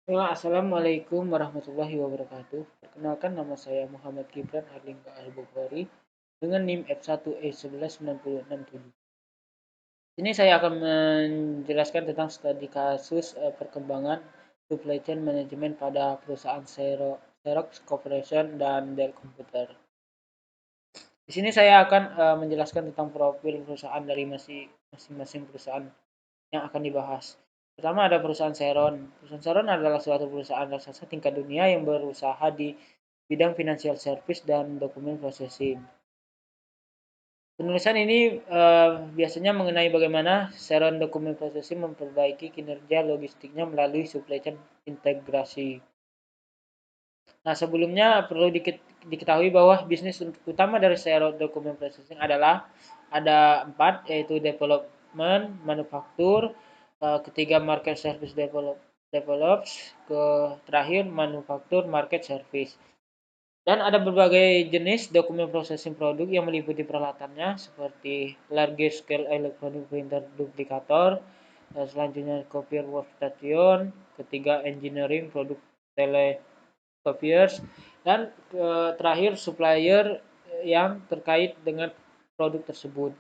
Assalamualaikum warahmatullahi wabarakatuh. Perkenalkan, nama saya Muhammad Gibran Harlingga Al-Bukhari dengan NIM F1E11967. Ini saya akan menjelaskan tentang studi kasus perkembangan supply chain management pada perusahaan Xerox Corporation dan Dell Computer. Di sini saya akan menjelaskan tentang profil perusahaan dari masing-masing perusahaan yang akan dibahas. Pertama ada perusahaan Xeron. Perusahaan Xeron adalah suatu perusahaan raksasa tingkat dunia yang berusaha di bidang financial service dan dokumen processing. Penulisan ini biasanya mengenai bagaimana Xeron Document Processing memperbaiki kinerja logistiknya melalui supply chain integrasi. Nah, sebelumnya perlu diketahui bahwa bisnis utama dari Xeron Document Processing adalah ada 4, yaitu development, manufaktur, ketiga market service develops, ke terakhir manufaktur market service. Dan ada berbagai jenis dokumen processing produk yang meliputi peralatannya seperti large scale electronic printer duplicator, selanjutnya copier workstation, ketiga engineering produk telecopiers, dan terakhir supplier yang terkait dengan produk tersebut.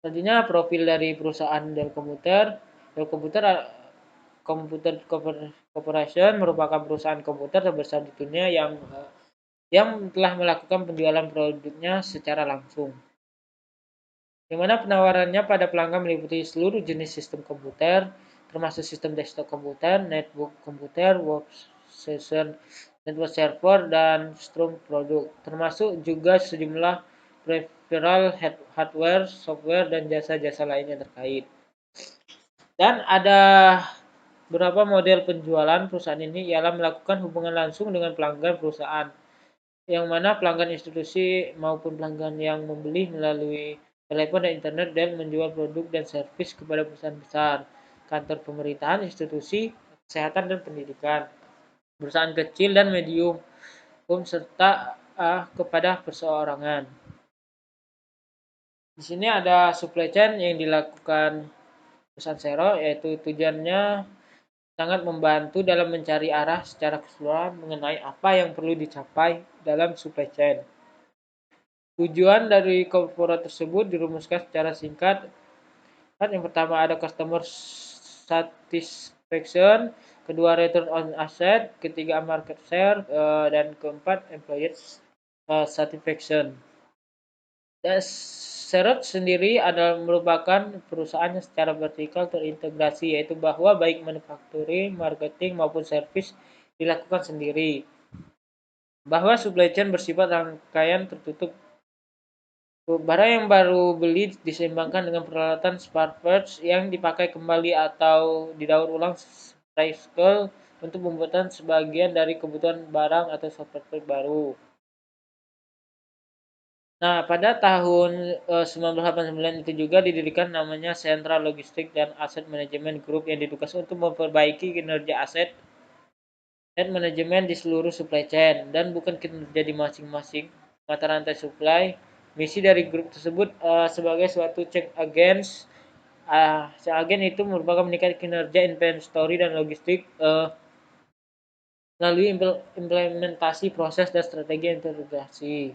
Selanjutnya profil dari perusahaan Dell Computer. Dell Computer Corporation merupakan perusahaan komputer terbesar di dunia yang telah melakukan penjualan produknya secara langsung. Di mana penawarannya pada pelanggan meliputi seluruh jenis sistem komputer, termasuk sistem desktop komputer, netbook komputer, workstation, network server, dan storage produk, termasuk juga sejumlah peripheral, hardware, software, dan jasa-jasa lainnya terkait. Dan ada beberapa model penjualan perusahaan ini ialah melakukan hubungan langsung dengan pelanggan perusahaan, yang mana pelanggan institusi maupun pelanggan yang membeli melalui telepon dan internet dan menjual produk dan servis kepada perusahaan besar, kantor pemerintahan, institusi kesehatan dan pendidikan, perusahaan kecil dan medium, serta kepada perseorangan. Di sini ada supply chain yang dilakukan perusahaan Xero, yaitu tujuannya sangat membantu dalam mencari arah secara keseluruhan mengenai apa yang perlu dicapai dalam supply chain. Tujuan dari korporat tersebut dirumuskan secara singkat. Yang pertama ada customer satisfaction, kedua return on asset, ketiga market share, dan keempat employee satisfaction. Dan Xerox sendiri adalah merupakan perusahaan yang secara vertikal terintegrasi, yaitu bahwa baik manufacturing, marketing, maupun service dilakukan sendiri. Bahwa supply chain bersifat rangkaian tertutup. Barang yang baru beli diseimbangkan dengan peralatan spare parts yang dipakai kembali atau didaur ulang recycle untuk pembuatan sebagian dari kebutuhan barang atau software baru. Nah, pada tahun 1989 itu juga didirikan namanya Central Logistik dan Asset Management Group yang ditugas untuk memperbaiki kinerja aset dan manajemen di seluruh supply chain dan bukan kinerja di masing-masing mata rantai supply. Misi dari grup tersebut sebagai suatu check against agen itu merupakan meningkatkan kinerja inventory dan logistik melalui implementasi proses dan strategi integrasi.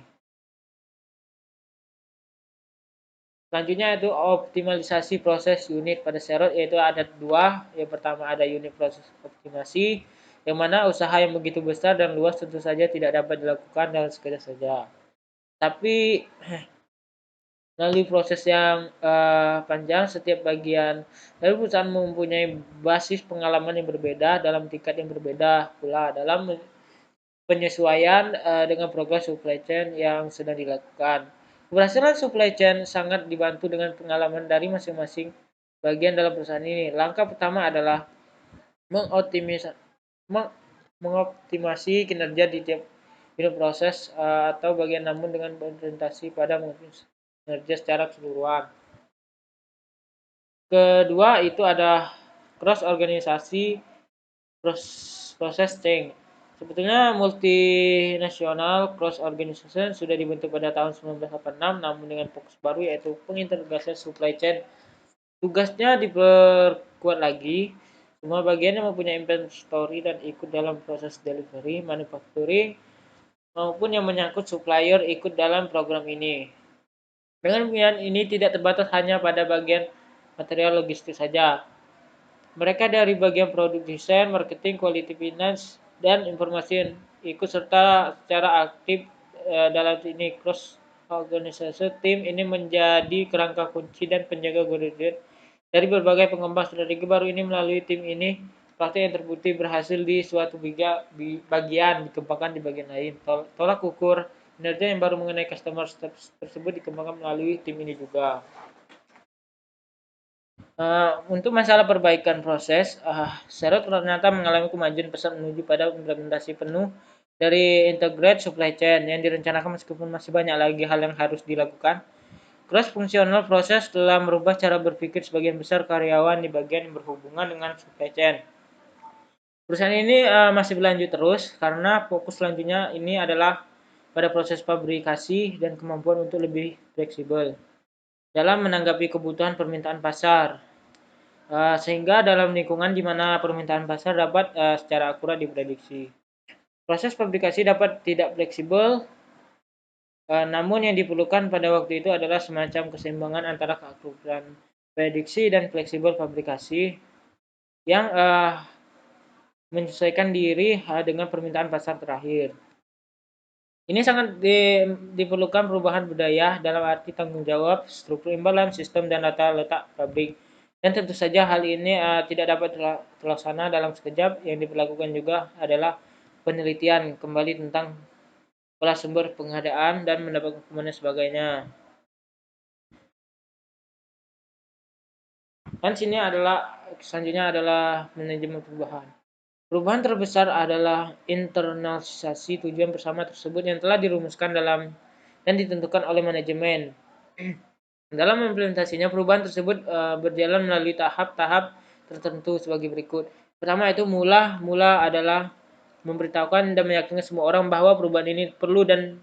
Selanjutnya itu optimalisasi proses unit pada Xerox, yaitu ada dua. Yang pertama ada unit proses optimasi, yang mana usaha yang begitu besar dan luas tentu saja tidak dapat dilakukan dalam sekejap saja. Tapi melalui proses yang panjang, setiap bagian dari perusahaan mempunyai basis pengalaman yang berbeda dalam tingkat yang berbeda pula dalam penyesuaian dengan program supply chain yang sedang dilakukan. Keberhasilan supply chain sangat dibantu dengan pengalaman dari masing-masing bagian dalam perusahaan ini. Langkah pertama adalah mengoptimasi kinerja di tiap unit proses atau bagian, namun dengan berorientasi pada kinerja secara keseluruhan. Kedua itu ada cross organisasi proses change. Sebetulnya multinasional cross organization sudah dibentuk pada tahun 1986, namun dengan fokus baru yaitu pengintegrasian supply chain. Tugasnya diperkuat lagi Semua bagian yang mempunyai inventory dan ikut dalam proses delivery, manufacturing, maupun yang menyangkut supplier ikut dalam program ini. Dengan demikian, ini tidak terbatas hanya pada bagian material logistik saja. Mereka dari bagian produk desain, marketing, quality finance, dan informasi ikut serta secara aktif dalam ini. Cross organization team ini menjadi kerangka kunci dan penjaga koordinat dari berbagai pengembang strategi baru ini. Melalui tim ini, praktik yang terbukti berhasil di suatu bagian dikembangkan di bagian lain. Tolak ukur kinerja yang baru mengenai customer tersebut dikembangkan melalui tim ini juga. Untuk masalah perbaikan proses, Xerox ternyata mengalami kemajuan pesat menuju pada implementasi penuh dari integrated supply chain yang direncanakan, meskipun masih banyak lagi hal yang harus dilakukan. Cross functional proses telah merubah cara berpikir sebagian besar karyawan di bagian yang berhubungan dengan supply chain. Perusahaan ini masih berlanjut terus karena fokus selanjutnya ini adalah pada proses fabrikasi dan kemampuan untuk lebih fleksibel dalam menanggapi kebutuhan permintaan pasar. Sehingga dalam lingkungan di mana permintaan pasar dapat secara akurat diprediksi. Proses fabrikasi dapat tidak fleksibel, namun yang diperlukan pada waktu itu adalah semacam keseimbangan antara keakuratan prediksi dan fleksibel fabrikasi yang menyesuaikan diri dengan permintaan pasar terakhir. Ini sangat diperlukan perubahan budaya dalam arti tanggung jawab, struktur imbalan, sistem, dan data letak pabrik. Dan tentu saja hal ini tidak dapat terlaksana dalam sekejap. Yang diperlakukan juga adalah penelitian kembali tentang pola sumber pengadaan dan mendapatkan kemudian sebagainya. Dan sini adalah selanjutnya adalah manajemen perubahan. Perubahan terbesar adalah internalisasi tujuan bersama tersebut yang telah dirumuskan dalam dan ditentukan oleh manajemen. Dalam implementasinya, perubahan tersebut berjalan melalui tahap-tahap tertentu sebagai berikut. Pertama itu mula adalah memberitahukan dan meyakinkan semua orang bahwa perubahan ini perlu dan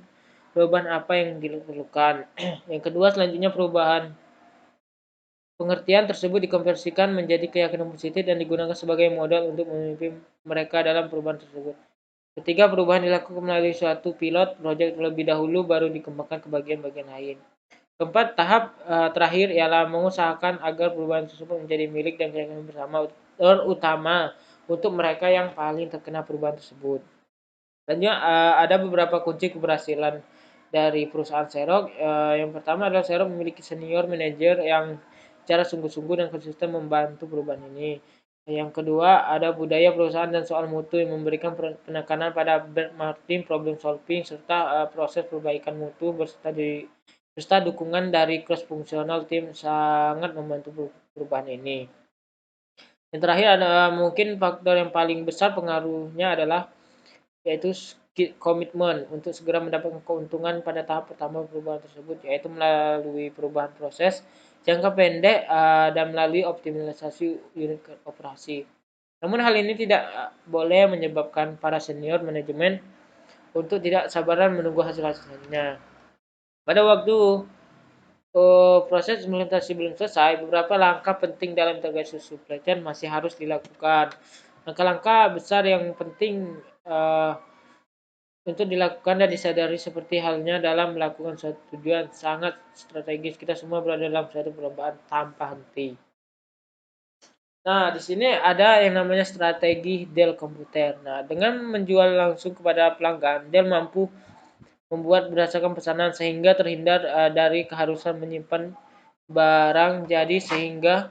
perubahan apa yang diperlukan. Yang kedua, selanjutnya perubahan pengertian tersebut dikonversikan menjadi keyakinan positif dan digunakan sebagai modal untuk memimpin mereka dalam perubahan tersebut. Ketiga, perubahan dilakukan melalui suatu pilot project terlebih dahulu, baru dikembangkan ke bagian-bagian lain. Keempat, tahap terakhir ialah mengusahakan agar perubahan tersebut menjadi milik dan keyakinan bersama, terutama untuk mereka yang paling terkena perubahan tersebut. Selanjutnya ada beberapa kunci keberhasilan dari perusahaan Xerox. Yang pertama adalah Xerox memiliki senior manager yang secara sungguh-sungguh dan konsisten membantu perubahan ini. Yang kedua, ada budaya perusahaan dan soal mutu yang memberikan penekanan pada marketing, problem solving, serta proses perbaikan mutu serta dukungan dari cross fungsional tim sangat membantu perubahan ini. Yang terakhir ada mungkin faktor yang paling besar pengaruhnya adalah yaitu komitmen untuk segera mendapatkan keuntungan pada tahap pertama perubahan tersebut, yaitu melalui perubahan proses jangka pendek dan melalui optimalisasi unit operasi. Namun hal ini tidak boleh menyebabkan para senior manajemen untuk tidak sabaran menunggu hasil-hasilnya. Pada waktu proses implementasi belum selesai, beberapa langkah penting dalam integrasi supply chain masih harus dilakukan. Langkah-langkah besar yang penting untuk dilakukan dan disadari seperti halnya dalam melakukan suatu tujuan sangat strategis. Kita semua berada dalam suatu perlombaan tanpa henti. Nah, di sini ada yang namanya strategi Dell komputer. Nah, dengan menjual langsung kepada pelanggan, Dell mampu membuat berdasarkan pesanan sehingga terhindar dari keharusan menyimpan barang, jadi sehingga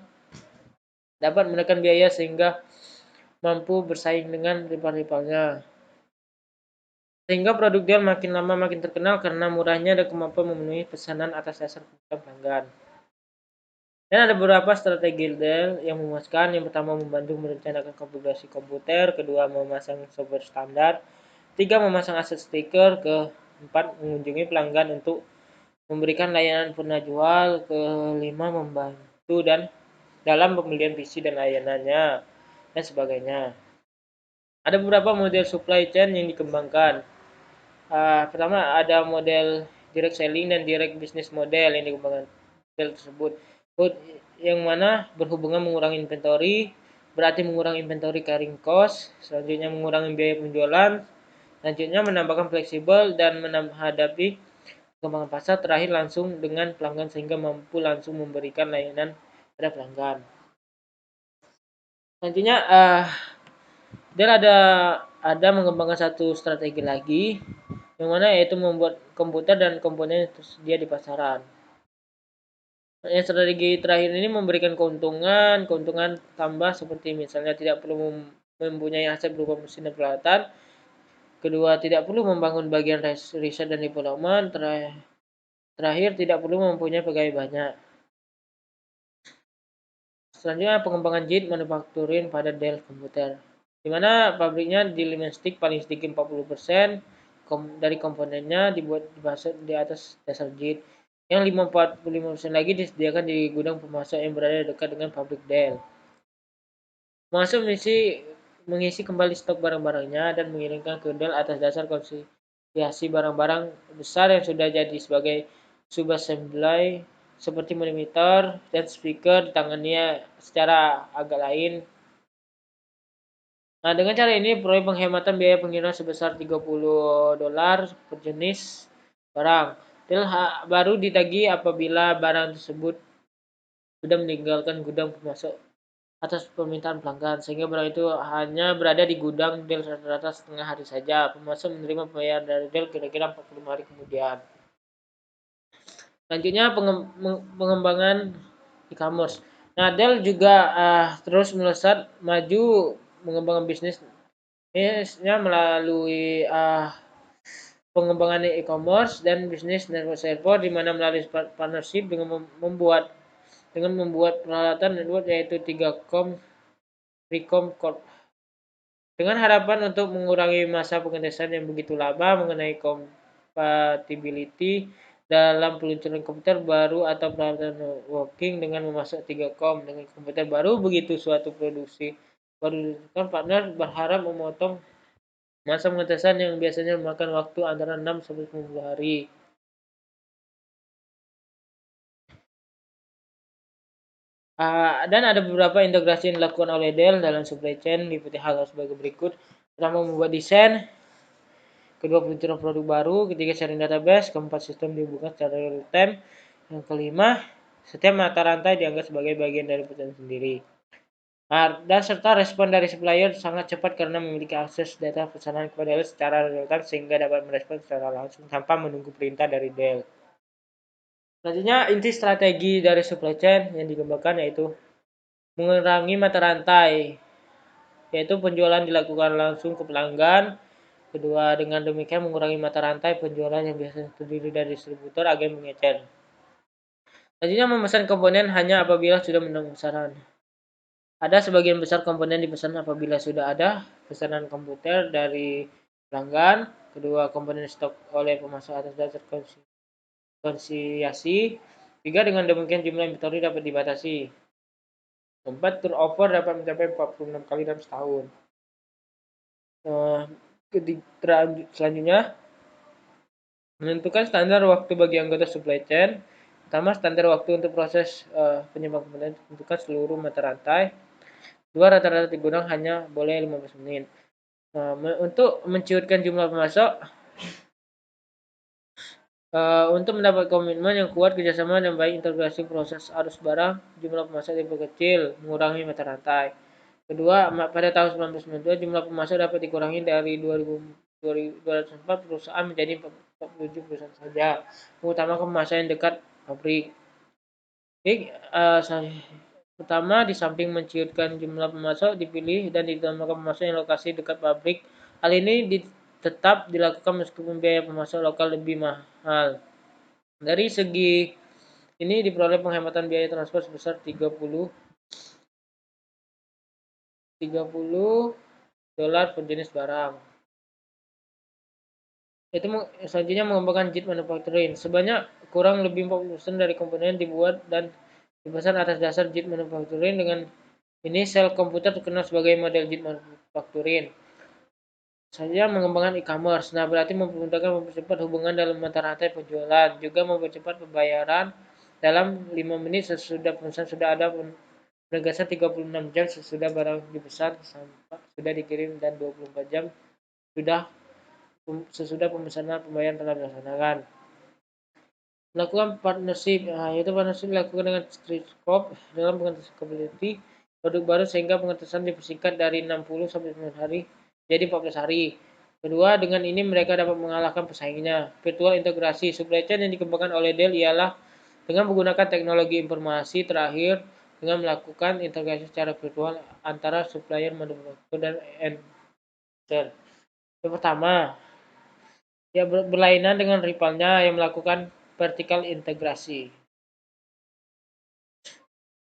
dapat menekan biaya sehingga mampu bersaing dengan rival-rivalnya. Sehingga produk Dell makin lama makin terkenal karena murahnya dan kemampuan memenuhi pesanan atas dasar kebutuhan pelanggan. Dan ada beberapa strategi Dell yang memuaskan. Yang pertama, membantu merencanakan konfigurasi komputer. Kedua, memasang software standar. Tiga, memasang aset stiker. Keempat, mengunjungi pelanggan untuk memberikan layanan purna jual. Kelima, membantu dan dalam pembelian PC dan layanannya, dan sebagainya. Ada beberapa model supply chain yang dikembangkan. Pertama, ada model direct selling dan direct business model yang dikembangkan model tersebut, yang mana berhubungan mengurangi inventory, berarti mengurangi inventory carrying cost. Selanjutnya mengurangi biaya penjualan. Selanjutnya menambahkan fleksibel dan menghadapi pengembangan pasar. Terakhir langsung dengan pelanggan sehingga mampu langsung memberikan layanan pada pelanggan. Selanjutnya Dell ada mengembangkan satu strategi lagi, yang mana yaitu membuat komputer dan komponen yang tersedia di pasaran. Strategi terakhir ini memberikan keuntungan tambah seperti misalnya tidak perlu mempunyai aset berupa mesin dan peralatan. Kedua, tidak perlu membangun bagian riset dan development. Terakhir, tidak perlu mempunyai pegawai banyak. Selanjutnya, pengembangan JIT manufacturing pada Dell komputer, di mana pabriknya di Limenstic paling sedikit 40% dari komponennya dibuat di atas dasar JIT. Yang 45% lagi disediakan di gudang pemasok yang berada dekat dengan pabrik Dell. Pemasok mengisi kembali stok barang-barangnya dan mengirimkan ke Dell atas dasar konsiliasi barang-barang besar yang sudah jadi sebagai subassembly seperti monitor dan speaker ditangannya secara agak lain. Nah, dengan cara ini proyek penghematan biaya pengiriman sebesar $30 per jenis barang. Dell baru ditagih apabila barang tersebut sudah meninggalkan gudang pemasok atas permintaan pelanggan, sehingga barang itu hanya berada di gudang Dell rata-rata setengah hari saja. Pemasok menerima pembayaran dari Dell kira-kira 45 hari kemudian. Selanjutnya pengembangan e-commerce. Nah, Dell juga terus melesat maju mengembangkan bisnisnya melalui pengembangan e-commerce dan bisnis network server, di mana melalui partnership dengan membuat peralatan network yaitu 3Com Recom Corp, dengan harapan untuk mengurangi masa pengetesan yang begitu lama mengenai compatibility dalam peluncuran komputer baru atau peralatan networking dengan memasuk 3Com dengan komputer baru. Begitu suatu produksi baru dilakukan, partner berharap memotong masa pengetesan yang biasanya memakan waktu antara 6 sampai 10 hari. Dan ada beberapa integrasi yang dilakukan oleh Dell dalam supply chain liputi hal sebagai berikut. Pertama, membuat desain. Kedua, peluncuran produk baru. Ketiga, sharing database. Keempat, sistem dihubungkan secara real time. Yang kelima, setiap mata rantai dianggap sebagai bagian dari perusahaan sendiri. Dan serta respon dari supplier sangat cepat karena memiliki akses data pesanan kepada Dell secara real time sehingga dapat merespon secara langsung tanpa menunggu perintah dari Dell. Selanjutnya, inti strategi dari supply chain yang dikembangkan yaitu mengurangi mata rantai, yaitu penjualan dilakukan langsung ke pelanggan. Kedua, dengan demikian mengurangi mata rantai penjualan yang biasanya terdiri dari distributor, agen, pengecer. Selanjutnya, memesan komponen hanya apabila sudah memenuhi pesanan. Ada sebagian besar komponen dipesan apabila sudah ada pesanan komputer dari pelanggan. Kedua, komponen stok oleh pemasok atas dasar konsiliasi. Tiga, dengan demikian jumlah inventory dapat dibatasi. Keempat, turnover dapat mencapai 46 kali dalam setahun. Selanjutnya, menentukan standar waktu bagi anggota supply chain. Pertama, standar waktu untuk proses penyebab komponen tentukan seluruh mata rantai. Dua, rata-rata di gudang hanya boleh 15 menit. Untuk menciutkan jumlah pemasok, untuk mendapat komitmen yang kuat, kerjasama dan baik integrasi proses arus barang, jumlah pemasok diperkecil, mengurangi mata rantai. Kedua, pada tahun 1992 jumlah pemasok dapat dikurangi dari 204 perusahaan menjadi 47 perusahaan saja, mengutamakan pemasok yang dekat pabrik. Pertama, di samping menciutkan jumlah pemasok dipilih dan ditambahkan pemasok yang lokasi dekat pabrik. Hal ini tetap dilakukan meskipun biaya pemasok lokal lebih mahal. Dari segi ini diperoleh penghematan biaya transport sebesar 30 dolar per jenis barang. Itu selanjutnya mengembangkan JIT manufacturing. Sebanyak kurang lebih 40% dari komponen dibuat dan dipesan atas dasar JIT manufacturing. Dengan ini sel komputer terkenal sebagai model JIT manufacturing. Selanjutnya mengembangkan e-commerce. Nah, berarti mempercepat hubungan dalam mata rantai penjualan, juga mempercepat pembayaran dalam 5 menit sesudah pemesan sudah ada Penegasan 36 jam sesudah barang dipesan sudah dikirim dan 24 jam sesudah pemesanan pembayaran telah dilaksanakan. Melakukan partnership, yaitu partnership dilakukan dengan Stritchcop dalam pengetesan capability produk baru sehingga pengetesan dipersingkat dari 60 sampai 9 hari jadi 14 hari. Kedua, dengan ini mereka dapat mengalahkan pesaingnya. Virtual integrasi supply chain yang dikembangkan oleh Dell ialah dengan menggunakan teknologi informasi terakhir dengan melakukan integrasi secara virtual antara supplier, manufaktur, dan end user. Yang pertama, ya berlainan dengan rivalnya yang melakukan vertical integrasi.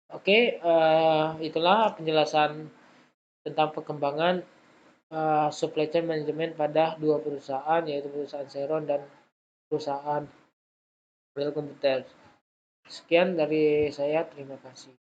Oke, itulah penjelasan tentang perkembangan supply chain management pada dua perusahaan, yaitu perusahaan Xeron dan perusahaan Dell Computer. Sekian dari saya, terima kasih.